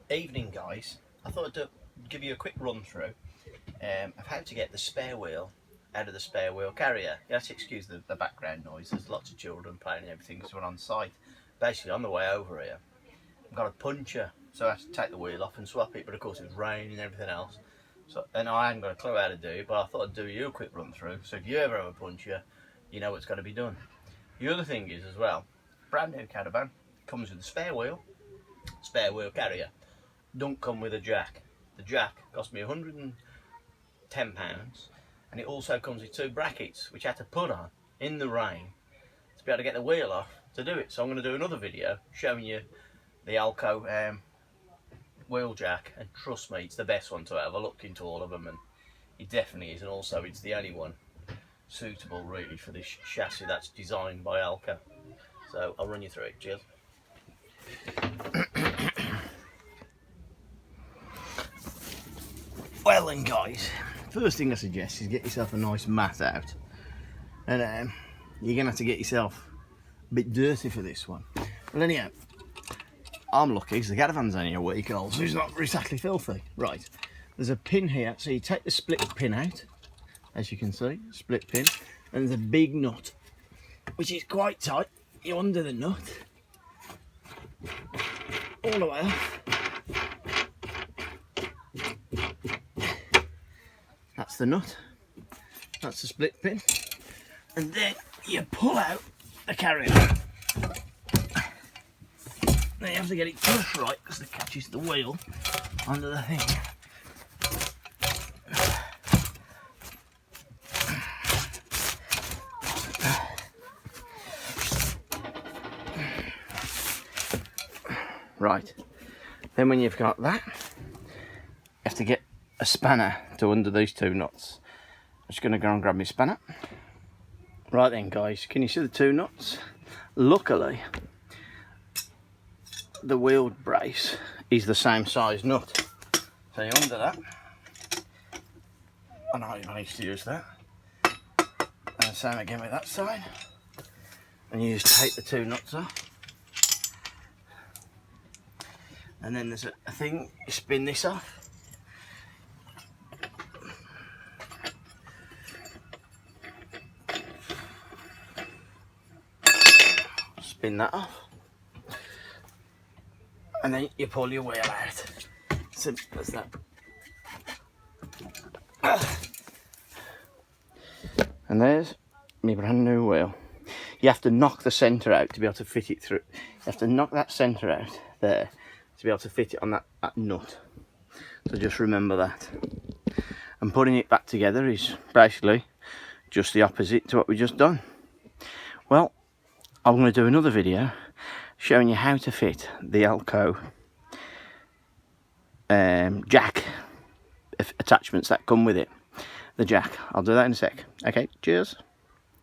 Evening guys, I thought I'd give you a quick run through of how to get the spare wheel out of the spare wheel carrier. You have to excuse the background noise, there's lots of children playing and everything because we're on site. Basically on the way over here I've got a puncher, so I have to take the wheel off and swap it, but of course it's raining and everything else, and I hadn't got a clue how to do it, but I thought I'd do you a quick run through, so if you ever have a puncher you know what's got to be done. The other thing is as well, brand new caravan comes with a spare wheel carrier. Don't come with a jack. The jack cost me £110 and it also comes with two brackets which I had to put on in the rain to be able to get the wheel off to do it. So I'm going to do another video showing you the Alko wheel jack, and trust me, it's the best one to have. I looked into all of them and it definitely is, and also it's the only one suitable really for this chassis that's designed by Alko. So I'll run you through it. Cheers. Well then guys, first thing I suggest is get yourself a nice mat out, and you're going to have to get yourself a bit dirty for this one. Well anyhow, I'm lucky because the caravan's only a week old, so it's not exactly filthy. Right, there's a pin here, so you take the split pin out, as you can see, split pin, and there's a big nut, which is quite tight. You undo the nut, all the way off. That's the nut, that's the split pin, and then you pull out the carrier. Then you have to get it just right because it catches the wheel under the thing. Right, then when you've got that, you have to get a spanner to undo these two nuts. I'm just going to go and grab my spanner. Right then guys, can you see the two nuts? Luckily the wheel brace is the same size nut, so you undo that, and I managed to use that, and the same again with that side, and you just take the two nuts off, and then there's a thing, you spin this off, spin that off, and then you pull your wheel out. Simple as that. And there's my brand new wheel. You have to knock the centre out to be able to fit it through. You have to knock that centre out there to be able to fit it on that nut. So just remember that. And putting it back together is basically just the opposite to what we just done. Well, I'm going to do another video showing you how to fit the Alko jack attachments that come with it. The jack. I'll do that in a sec. Okay, cheers.